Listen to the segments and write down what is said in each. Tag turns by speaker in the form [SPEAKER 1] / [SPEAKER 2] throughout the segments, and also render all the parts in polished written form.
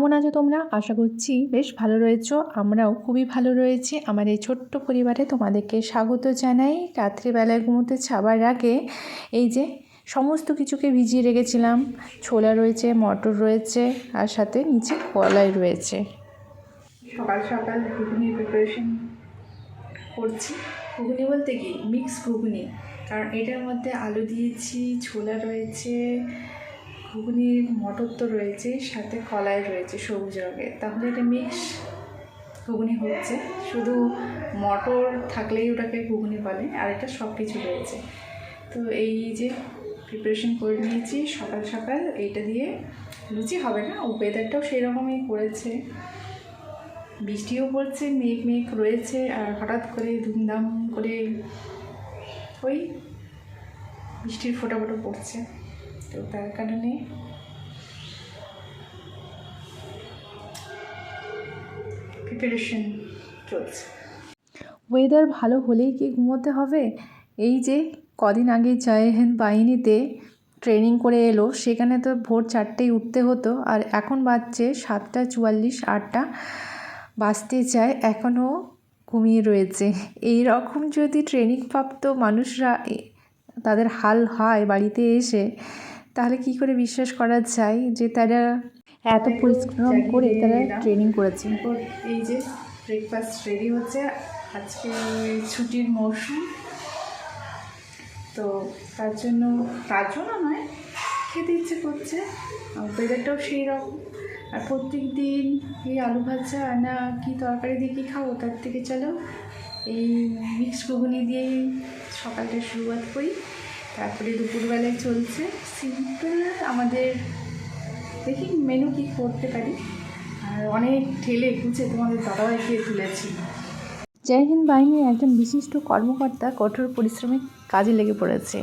[SPEAKER 1] কেমন আছো তোমরা? আশা করছি বেশ ভালো রয়েছো। আমরাও খুবই ভালো রয়েছি। আমার এই ছোট্ট পরিবারে তোমাদেরকে স্বাগত জানাই। রাত্রিবেলায় ঘুমোতে যাবার আগে এই যে সমস্ত কিছুকে ভিজিয়ে রেখেছিলাম। ছোলা রয়েছে, মটর রয়েছে, আর সাথে নিচে কলাই রয়েছে। সকাল সকাল ঘুগনির প্রিপারেশন করছি। ঘুগনি বলতে কি মিক্স ঘুগনি, কারণ এটার মধ্যে আলু দিয়েছি, ছোলা রয়েছে, ঘুগনির মটর তো রয়েছে, সাথে কলাই রয়েছে সবুজ রঙের, তাহলে এটা মিক্স ঘুগনি হচ্ছে। শুধু মটর থাকলেই ওটাকে ঘুগনি বলে, আর এটা সব কিছু রয়েছে। তো এই যে প্রিপারেশন করে নিয়েছি সকাল সকাল, এইটা দিয়ে লুচি হবে না। ওয়েদারটাও সেই রকমই করেছে, বৃষ্টিও পড়ছে, মেঘ মেঘ রয়েছে, আর হঠাৎ করে ধুমধাম করে ওই বৃষ্টির ফোঁটা ফোঁটা পড়ছে। তো তার কারণে প্রিপারেশন চলছে। ওয়েদার ভালো হলেই কি ঘুমোতে হবে? এই যে কদিন আগে জয় হিন্দ বাহিনীতে ট্রেনিং করে এলো, সেখানে তো ভোর 4টেই উঠতে হতো, আর এখন বাজছে 7:44, 8টা বাজতে চায়, এখনও ঘুমিয়ে রয়েছে। এই রকম যদি ট্রেনিং প্রাপ্ত মানুষরা তাদের হাল হয় বাড়িতে এসে, তাহলে কি করে বিশ্বাস করা যায় যে তারা এত পরিশ্রম করে তারা ট্রেনিং করেছে। এই যে ব্রেকফাস্ট রেডি হচ্ছে। আজকে ছুটির মৌসুম, তো তার জন্য নয়, খেতে ইচ্ছে করছে। ওয়েদারটাও সেই রকম, আর প্রত্যেক দিন এই আলু ভাজা না কি তরকারি দিয়ে কী খাবো, তার থেকে চলো এই মিক্সড ঘুগনি দিয়েই সকালটা শুরুয়াত করি। তারপরে দুপুরবেলায় চলছে সিম্পল আমাদের, দেখি মেনু কী করতে পারি। আর অনেক ঠেলে কুচে তোমাদের দাদাভাইকে তুলেছি। জয় হিন্দ বাহিনীর একজন বিশিষ্ট কর্মকর্তা কঠোর পরিশ্রমে কাজে লেগে পড়েছে,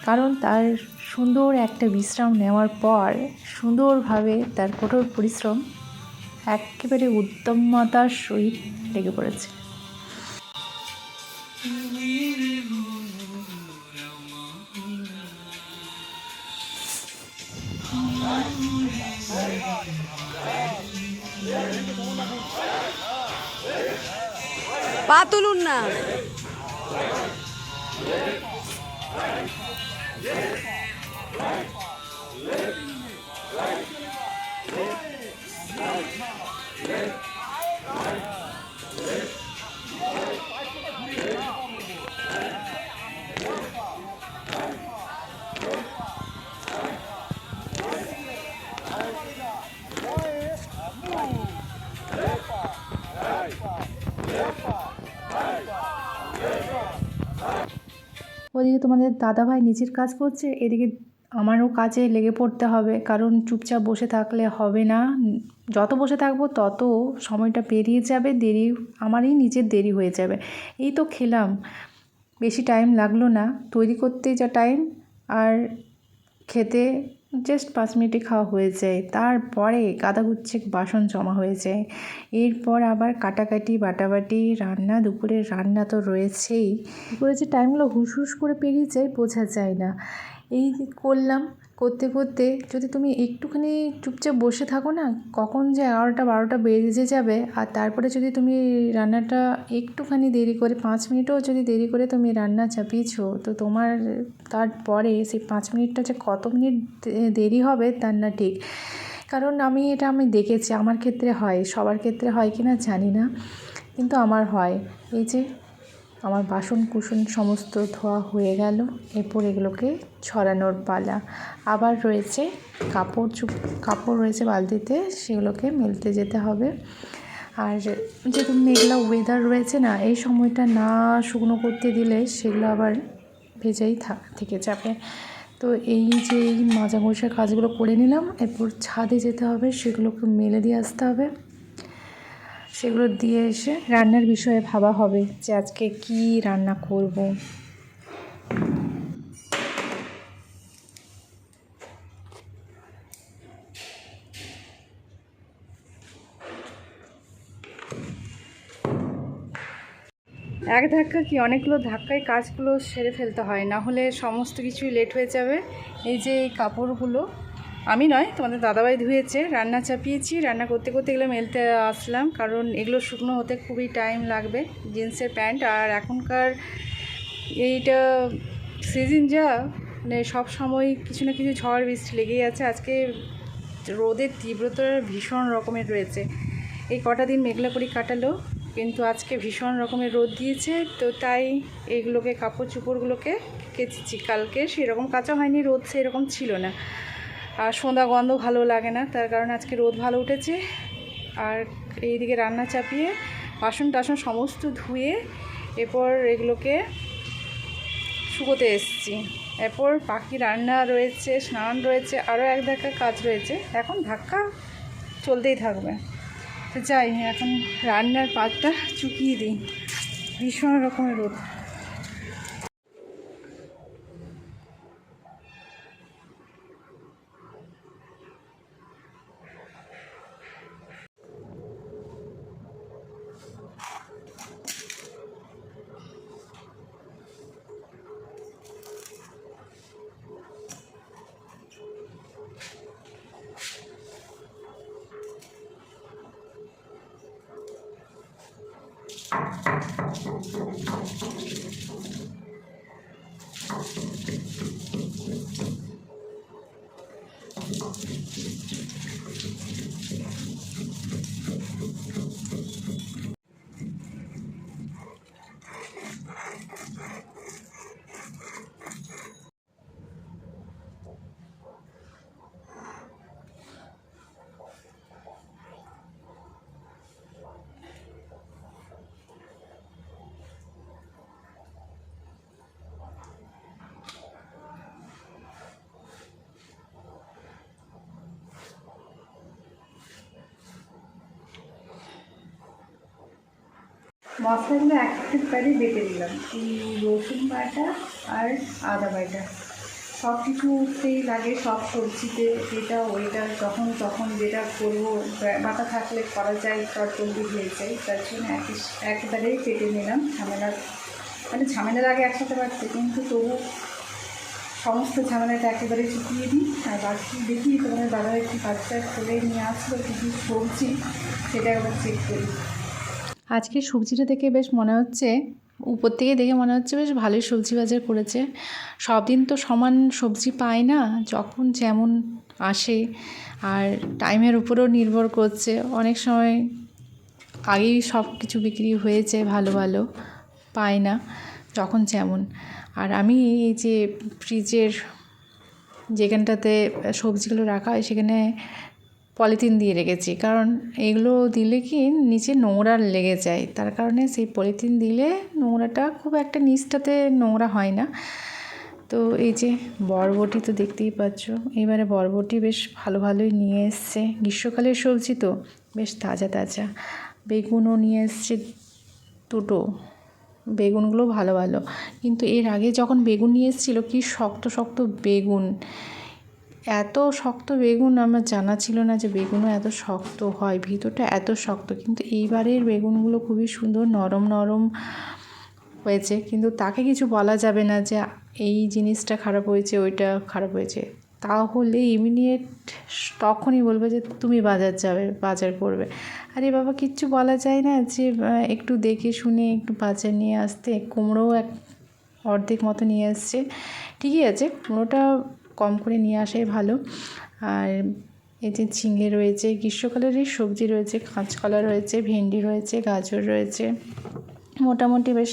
[SPEAKER 1] কারণ তার সুন্দর একটা বিশ্রাম নেওয়ার পর সুন্দরভাবে তার কঠোর পরিশ্রম একেবারে উদ্যমতার সহিত লেগে পড়েছে।
[SPEAKER 2] পা তুলুন না।
[SPEAKER 1] ওদিকে তোমাদের দাদাভাই নিজের কাজ করছে, এদিকে আমারও কাজে লেগে পড়তে হবে, কারণ চুপচাপ বসে থাকলে হবে না। যত বসে থাকবো তত সময়টা পেরিয়ে যাবে, আমারই নিজের দেরি হয়ে যাবে। এই তো খেলাম, বেশি টাইম লাগলো না, তৈরি করতে যা টাইম আর খেতে জাস্ট 5 মিনিটে খাওয়া হয়ে যায়। তারপরে গাদাগুচ্ছেক বাসন জমা হয়ে যায়, এরপর আবার কাটাকাটি বাটাবাটি, রান্না, দুপুরের রান্না তো রয়েছেই। করে যে টাইমগুলো হুস করে পেরিয়ে যায় বোঝা যায় না। এই করলাম, করতে করতে যদি তুমি একটুখানি চুপচাপ বসে থাকো না, কখন যে 11টা 12টা বেজে যাবে। আর তারপরে যদি তুমি রান্নাটা একটুখানি দেরি করে, 5 মিনিটও যদি দেরি করে তুমি রান্না চাপিয়েছো, তো তোমার তারপরে সেই 5 মিনিটটা যে কত মিনিট দেরি হবে তার না ঠিক। কারণ আমি দেখেছি, আমার ক্ষেত্রে হয়, সবার ক্ষেত্রে হয় কি না জানি না, কিন্তু আমার হয়। এই যে আমার বাসন কুসন সমস্ত ধোয়া হয়ে গেল, এরপর এগুলোকে ছড়ানোর পালা। আবার রয়েছে কাপড় রয়েছে বালতিতে, সেগুলোকে মেলতে যেতে হবে। আর যেহেতু মেঘলা ওয়েদার রয়েছে না, এই সময়টা না শুকনো করতে দিলে সেগুলো আবার ভেজাই থেকে যাবে। তো এই যে এই মাজা ঘষার কাজগুলো করে নিলাম, এরপর ছাদে যেতে হবে, সেগুলোকে মেলে দিয়ে আসতে হবে। সেগুলো দিয়ে এসে রান্নার বিষয়ে ভাবা হবে যে আজকে কি রান্না করব। এক ধাক্কা কি অনেকগুলো ধাক্কায় কাজগুলো সেরে ফেলতে হয়, না হলে সমস্ত কিছুই লেট হয়ে যাবে। এই যে এই কাপড়গুলো আমি নয়, তোমাদের দাদাভাই ধুয়েছে। রান্না চাপিয়েছি, রান্না করতে করতে এগুলো মেলতে আসলাম, কারণ এগুলো শুকনো হতে খুবই টাইম লাগবে। জিন্সের প্যান্ট, আর এখনকার এইটা সিজন যা, মানে সব সময় কিছু না কিছু ঝড় বৃষ্টি লেগেই আছে। আজকে রোদের তীব্রতা ভীষণ রকমের রয়েছে। এই কটা দিন মেঘলা করে কাটালো, কিন্তু আজকে ভীষণ রকমের রোদ দিয়েছে। তো তাই এইগুলোকে, কাপড় চোপড়গুলোকে কেচেছি। কালকে সেরকম কাচা হয়নি, রোদ সেরকম ছিল না, আর সন্ধ্যা গন্ধ ভালো লাগে না, তার কারণে আজকে রোদ ভালো উঠেছে। আর এইদিকে রান্না চাপিয়ে বাসন টাসন সমস্ত ধুয়ে এরপর এগুলোকে শুকোতে এসেছি। এরপর বাকি রান্না রয়েছে, স্নান রয়েছে, আরও এক ধাক্কা কাজ রয়েছে। এখন ধাক্কা চলতেই থাকবে। তো যাই, এখন রান্নার পাতটা চুকিয়ে দিই। ভীষণ রকমের রোদ। মশলাগুলো একবারে বেটে দিলাম। এই রসুন বাটা আর আদা বাটা সব কিছুতেই লাগে, সব সবজিতে এটা ওইটা যখন তখন যেটা করবো বাটা থাকলে করা যায়, তার জলদি হয়ে যায়। তার জন্য একবারেই কেটে নিলাম। ঝামেলার আগে একসাথে বাড়ছে, কিন্তু তবু সমস্ত ঝামেলাটা একেবারে চুকিয়ে দিই। আর বাকি দেখি তোমাদের দাদা একটু কাজটা করে নিয়ে আসলো কী কী সবজি, সেটা একবার চেক করি। আজকে সবজিটা দেখে বেশ মনে হচ্ছে, উপর থেকে দেখে মনে হচ্ছে বেশ ভালোই সবজি বাজার করেছে। সব দিন তো সমান সবজি পাই না, যখন যেমন আসে, আর টাইমের উপরেও নির্ভর করছে। অনেক সময় আগেই সব কিছু বিক্রি হয়েছে, ভালো ভালো পাই না, যখন যেমন। আর আমি এই যে ফ্রিজের যেখানটাতে সবজিগুলো রাখা হয় সেখানে পলিথিন দিয়ে রেখেছি, কারণ এগুলো দিলে কি নিচে নোংরা লেগে যায়, তার কারণে সেই পলিথিন দিলে নোংরাটা খুব একটা নিচটাতে নোংরা হয় না। তো এই যে বরবটি তো দেখতেই পাচ্ছ, এবারে বরবটি বেশ ভালো ভালোই নিয়ে এসছে। গ্রীষ্মকালের সবজি তো বেশ তাজা তাজা। বেগুনও নিয়ে এসছে দুটো, বেগুনগুলো ভালো ভালো। কিন্তু এর আগে যখন বেগুন নিয়ে এসেছিলো, কি শক্ত শক্ত বেগুন, এত শক্ত বেগুন আমার জানা ছিল না যে বেগুনও এত শক্ত হয়, ভিতরটা এত শক্ত। কিন্তু এইবারের বেগুনগুলো খুবই সুন্দর, নরম নরম হয়েছে। কিন্তু তাকে কিছু বলা যাবে না যে এই জিনিসটা খারাপ হয়েছে, ওইটা খারাপ হয়েছে, তাহলে ইমিডিয়েট তখনই বলবে যে তুমি বাজার করবে। আরে বাবা, কিচ্ছু বলা যায় না, যে একটু দেখে শুনে একটু বাজার নিয়ে আসতে। কুমড়োও অর্ধেক মতো নিয়ে আসছে, ঠিকই আছে, কুমড়োটা কম করে নিয়ে আসাই ভালো। আর এই যে ঝিঙে রয়েছে, গ্রীষ্মকালেরই সবজি রয়েছে, কাঁচকলা রয়েছে, ভেন্ডি রয়েছে, গাজর রয়েছে, মোটামুটি বেশ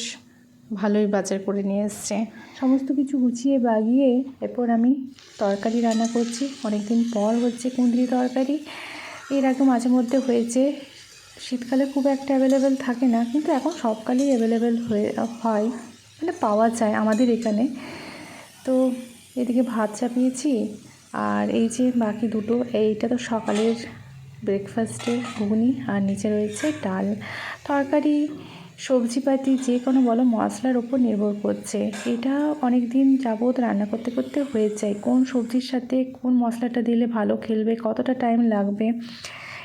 [SPEAKER 1] ভালোই বাজার করে নিয়ে এসছে। সমস্ত কিছু গুছিয়ে বাগিয়ে এরপর আমি তরকারি রান্না করছি। অনেক দিন পর হচ্ছে কুঁদরি তরকারি। এর আগে মাঝে মধ্যে হয়েছে, শীতকালে খুব একটা অ্যাভেলেবেল থাকে না, কিন্তু এখন সবকালেই অ্যাভেলেবেল হয়, মানে পাওয়া যায় আমাদের এখানে। তো এদিকে ভাত চাপিয়েছি, আর এই যে বাকি দুটো, এইটা তো সকালের ব্রেকফাস্টে ঘুগনি, আর নিচে রয়েছে ডাল। তরকারি সবজিপাতি যে কোনো বলো মশলার ওপর নির্ভর করছে। এটা অনেক দিন যাবৎ রান্না করতে করতে হয়ে যায়, কোন সবজির সাথে কোন মশলাটা দিলে ভালো খেলবে, কতটা টাইম লাগবে,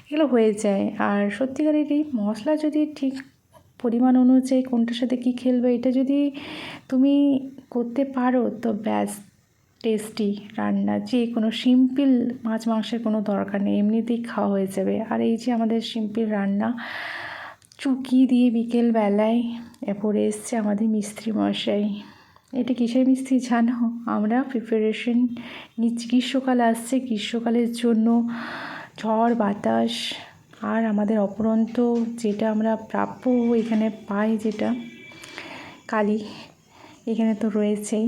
[SPEAKER 1] এগুলো হয়ে যায়। আর সত্যিকারের এই মশলা যদি ঠিক পরিমাণ অনুযায়ী কোনটার সাথে কী খেলবে, এটা যদি তুমি করতে পারো, তো ব্যাস টেস্টি রান্না, যে কোনো সিম্পল মাছ মাংসের কোনো দরকার নেই, এমনিতেই খাওয়া হয়ে যাবে। আর এই যে আমাদের সিম্পল রান্না চুকি দিয়ে বিকেলবেলায় পড়ে এসছে আমাদের মিস্ত্রি মশাই। এটা কিসের মিস্ত্রি জানো? আমরা প্রিপারেশন নিচ্ছি, গ্রীষ্মকাল আসছে, গ্রীষ্মকালের জন্য ঝড় বাতাস আর আমাদের অপরন্ত যেটা আমরা প্রাপ্য এখানে পাই, যেটা কালি এখানে তো রয়েছেই,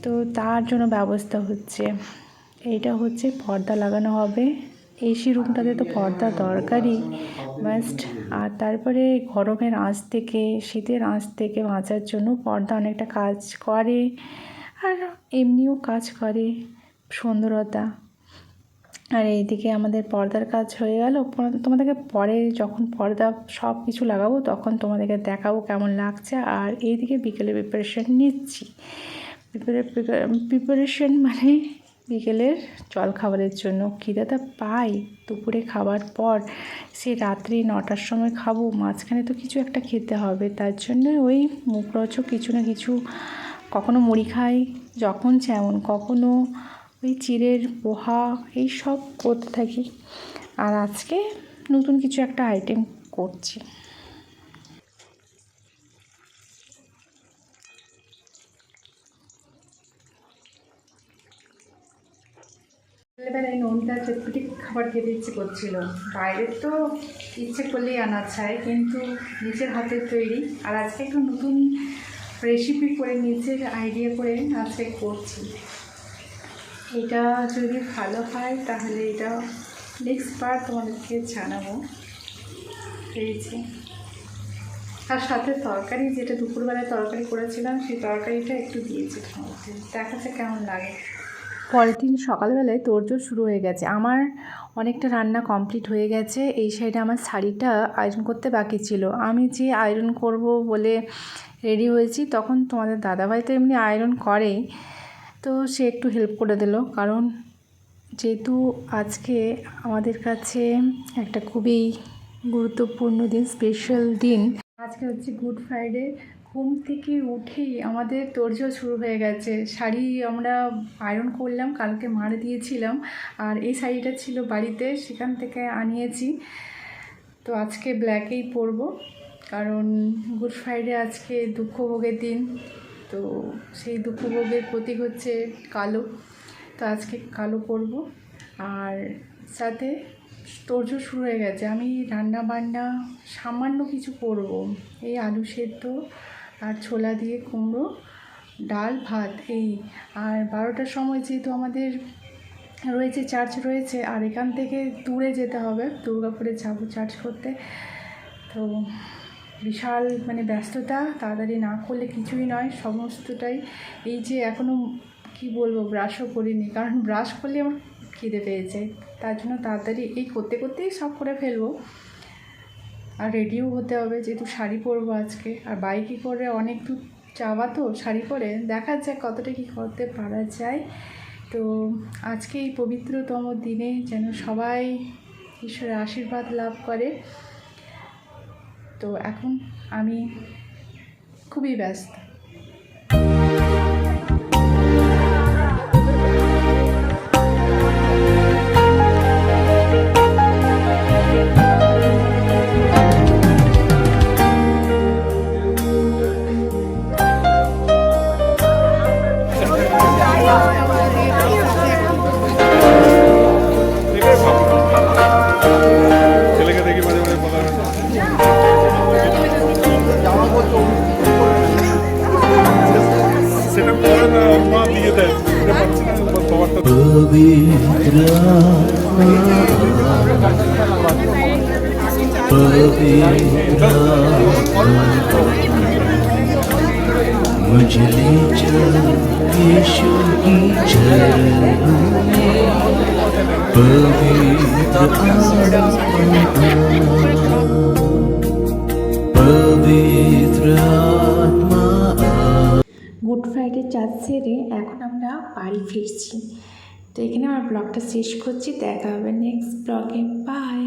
[SPEAKER 1] তো তার জন্য ব্যবস্থা হচ্ছে। এইটা হচ্ছে পর্দা লাগানো হবে, এসি রুমটাতে তো পর্দা দরকারই মাস্ট। আর তারপরে গরমের আঁচ থেকে শীতের আঁচ থেকে বাঁচার জন্য পর্দা অনেকটা কাজ করে, আর এমনিও কাজ করে সুন্দরতা। আর এইদিকে আমাদের পর্দার কাজ হয়ে গেল, তোমাদেরকে পরে যখন পর্দা সব কিছু লাগাবো তখন তোমাদেরকে দেখাবো কেমন লাগছে। আর এইদিকে বিকেলে প্রিপারেশন নিচ্ছি, প্রিপারেশন মানে বিকেলের জল খাবারের জন্য। খিদেটা পাই দুপুরে খাবার পর, সে রাত্রি 9টার সময় খাবো, মাঝখানে তো কিছু একটা খেতে হবে, তার জন্য ওই মুখরোচক কিছু না কিছু, কখনো মুড়ি খাই যখন যেমন, কখনো ওই চিড়ের পোহা, এই সব করতে থাকি। আর আজকে নতুন কিছু একটা আইটেম করছি। ছেলেবেলায় নোনতা চটপটি খাবার খেতে ইচ্ছে করছিল, বাইরের তো ইচ্ছে করলেই আনা চায়, কিন্তু নিজের হাতের তৈরি। আর আজকে একটু নতুন রেসিপি করে নিজের আইডিয়া করে আজকে করছি। এটা যদি ভালো হয় তাহলে এটা নেক্সট বার তোমাদেরকে জানাবো। পেয়েছি আর সাথে তরকারি, যেটা দুপুরবেলায় তরকারি করেছিলাম সেই তরকারিটা একটু দিয়েছি তার মধ্যে, দেখা যাক কেমন লাগে। পরের দিন সকালবেলায় তোড়জোড় শুরু হয়ে গেছে, আমার অনেকটা রান্না কমপ্লিট হয়ে গেছে। এই সাইডে আমার শাড়িটা আয়রন করতে বাকি ছিল, আমি যে আয়রন করব বলে রেডি হয়েছি, তখন তোমাদের দাদাভাই তো এমনি আয়রন করেই, তো সে একটু হেল্প করে দিল। কারণ যেহেতু আজকে আমাদের কাছে একটা খুবই গুরুত্বপূর্ণ দিন, স্পেশাল দিন, আজকে হচ্ছে গুড ফ্রাইডে। ঘুম থেকে উঠেই আমাদের তোড়জোড় শুরু হয়ে গেছে। শাড়ি আমরা আয়রন করলাম, কালকে মারে দিয়েছিলাম, আর এই শাড়িটা ছিল বাড়িতে, সেখান থেকে আনিয়েছি। তো আজকে ব্ল্যাকেই পরবো, কারণ গুড ফ্রাইডে আজকে দুঃখভোগের দিন, তো সেই দুঃখভোগের প্রতীক হচ্ছে কালো, তো আজকে কালো পরব। আর সাথে তোড়জোড় শুরু হয়ে গেছে, আমি রান্না বান্না সামান্য কিছু করব, এই আলু সেদ্ধ আর ছোলা দিয়ে কুমড়ো, ডাল ভাত এই। আর 12টার সময় যেহেতু আমাদের রয়েছে চার্চ রয়েছে, আর এখান থেকে দূরে যেতে হবে, দুর্গাপুরে যাবো চার্চ করতে, তো বিশাল মানে ব্যস্ততা, তাড়াতাড়ি না করলে কিছুই নয়, সমস্তটাই। এই যে এখনও কি বলবো, ব্রাশও করিনি, কারণ ব্রাশ করলে আমার খিদে পেয়েছে, তার জন্য তাড়াতাড়ি এই করতে করতেই সব করে ফেলবো। আর রেডিও হতে হবে, যেহেতু শাড়ি পরবো আজকে, আর বাইকে করে অনেক দূর যাওয়া, তো শাড়ি পরে দেখা যাক কতটা কী করতে পারা যায়। তো আজকে এই পবিত্রতম দিনে যেন সবাই ঈশ্বরের আশীর্বাদ লাভ করে। তো এখন আমি খুবই ব্যস্ত।
[SPEAKER 3] मुझे ले चल यीशु की चरणों में, पवित्र आत्मा।
[SPEAKER 1] গুড ফ্রাইডে চার্জ সেরে এখন আমরা বাড়ি ফিরছি। তো এখানে আমার ব্লগটা শেষ করছি, দেখা হবে নেক্সট ব্লগে, বাই।